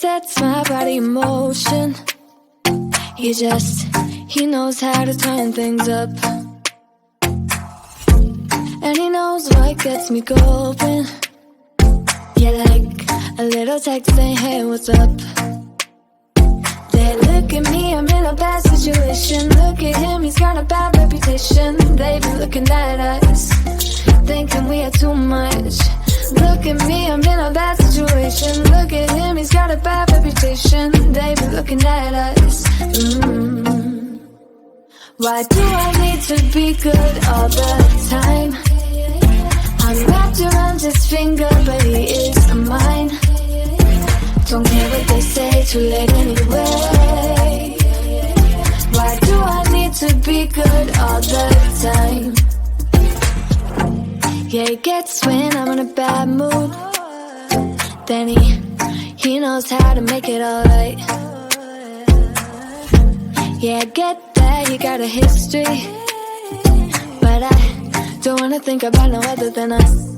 sets my body in motion. He knows how to turn things up. And he knows what gets me going. Yeah, like a little text saying, hey, what's up? They look at me, I'm in a bad situation. Look at him, he's got a bad reputation. They be looking at us, thinking we are too much. Look at me, I'm in a bad situation. Look at him, he's got a bad reputation. They be looking at us. Why do I need to be good all the time? I'm wrapped around his finger, but he is mine. Don't care what they say, too late anyway. Why do I need to be good all the time? Yeah, he gets when I'm in a bad mood. Then he knows how to make it alright. Yeah, I get that he got a history, but I don't wanna think about no other than us.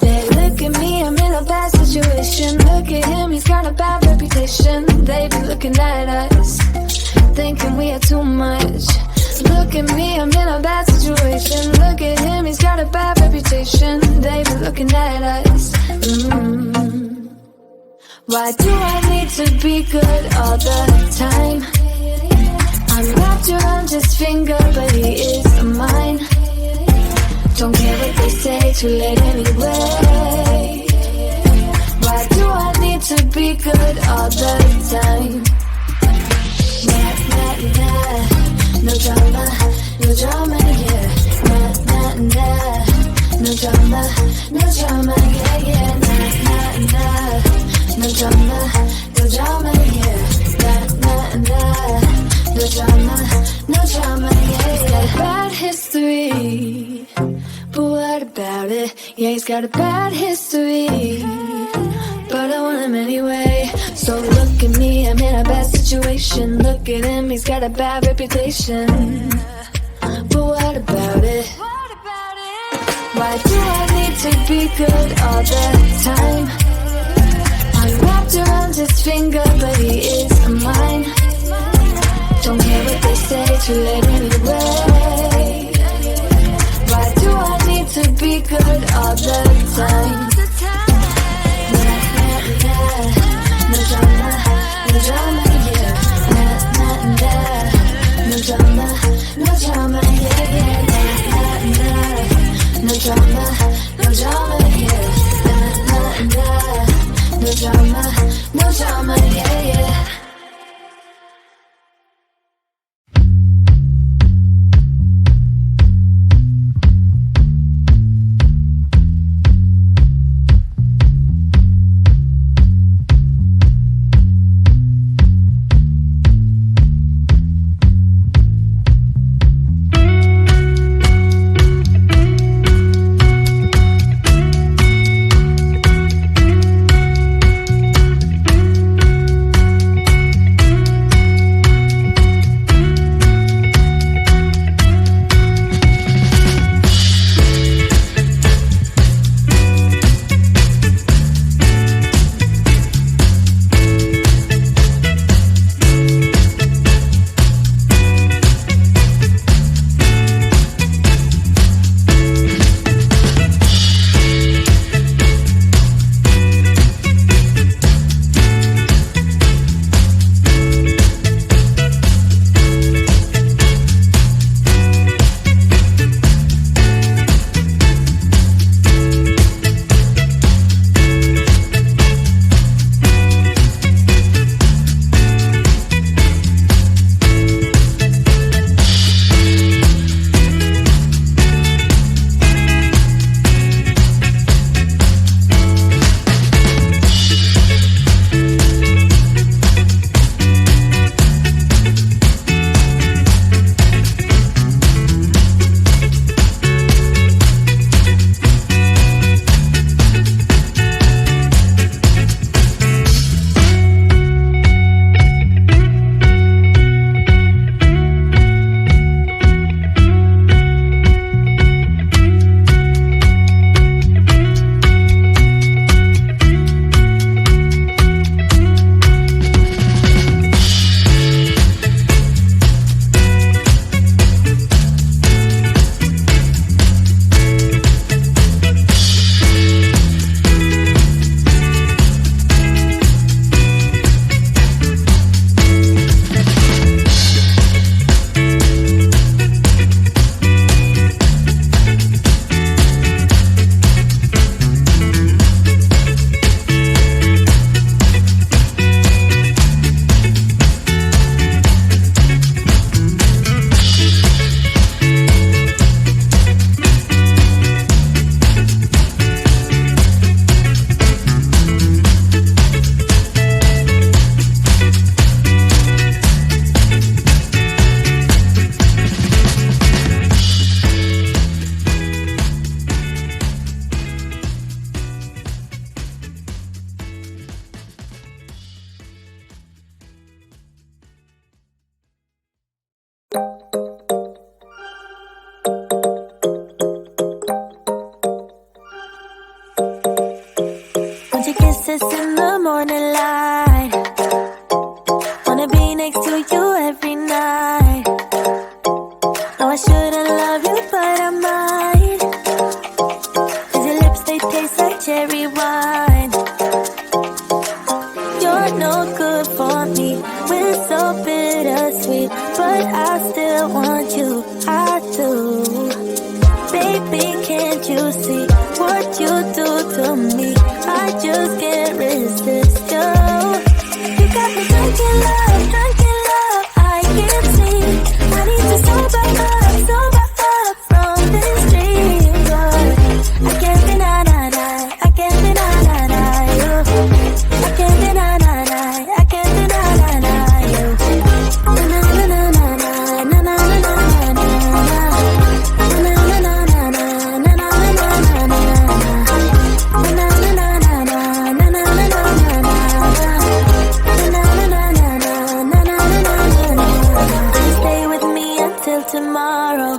They look at me, I'm in a bad situation. Look at him, he's got a bad reputation. They be looking at us, thinking we are too much. Look at me, I'm in a bad situation. Look at him, he's got a bad reputation. They be looking at us. Why do I need to be good all the time? I'm wrapped around his finger, but he is mine. Don't care what they say, too late anyway. Why do I need to be good all the time? Nah, nah, nah, no drama, yeah. Nah, nah, nah, no drama, yeah, yeah. Nah, nah, nah, no drama, yeah. Nah, nah, nah, no drama, yeah, yeah. Bad history, but what about it? Yeah, he's got a bad history, but I want him anyway. So look at me, I'm in a bad situation. Look at him, he's got a bad reputation, but what about it? Why do I need to be good all the time? I'm wrapped around his finger, but he is mine. Don't care what they say, too late anyway. Why do I need to be good all the time? Nah, nah, nah, no drama, yeah. Nah, nah, nah, no drama, yeah, yeah. Nah, nah, nah, no drama, yeah. Nah, nah, nah, no drama, yeah, yeah. the morning light. Wanna be next to you every night. No, I shouldn't love you, but I might. 'Cause your lips, they taste like cherry wine. You're no good for me. We're so bittersweet, but I still want you. I do. Baby, can't you see what you do to me? I just can't resist you. You got me drunk in love, I can't sleep. I need to sober up from this dream. But I can't deny, I can't deny you. I can't deny, I can't deny you. Na na na na na na na na na na. Tomorrow,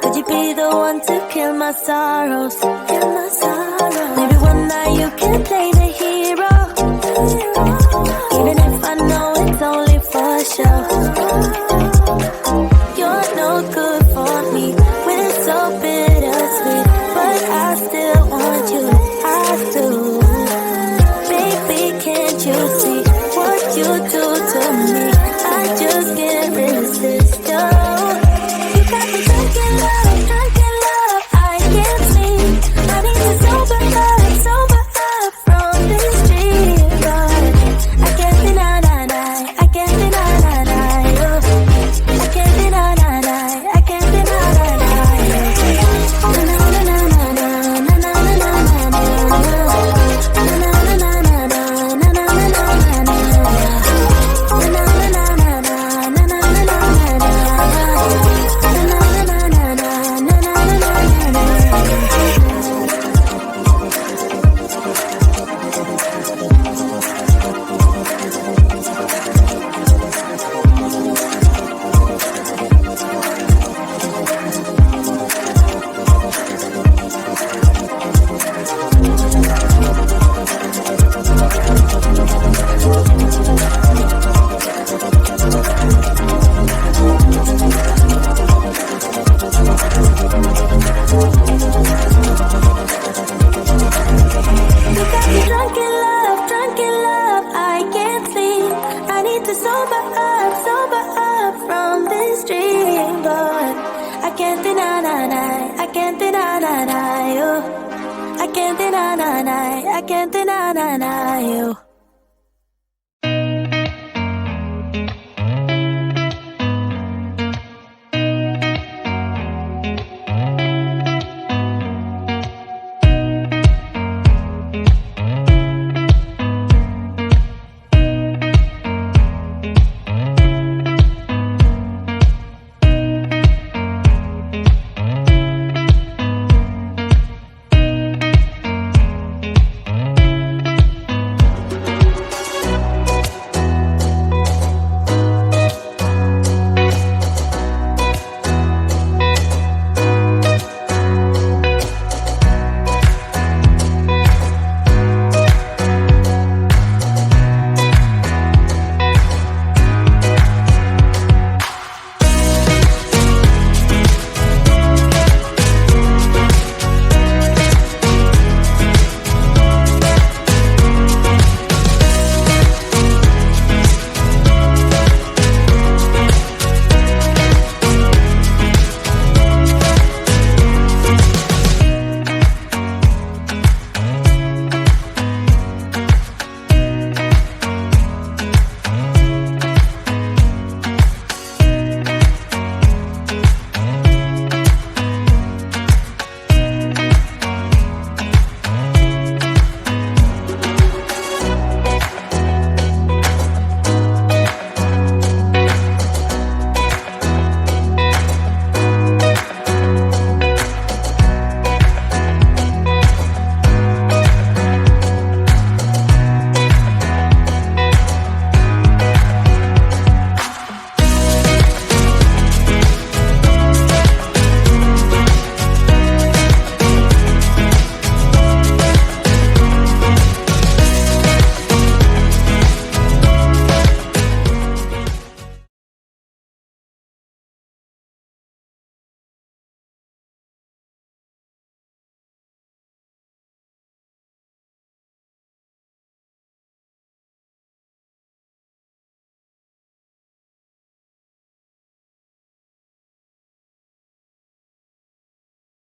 could you be the one to kill my sorrows? Maybe one night you can play the hero, even if I know it's only for show. You're no good for me, we're so bittersweet, but I still want you. I do. Baby, can't you see what you do to me? I just can't resist you. You got me drunk in love, I can't sleep. I need to sober up from this dream. But I can't deny, I can't deny you. I can't deny, I can't deny you. Na na na na na na na na na na. Na na na na na na na na na. Drunk in love, I can't sleep. I need to sober up from this dream. But I can't deny, I can't deny you. I can't deny, I can't deny you.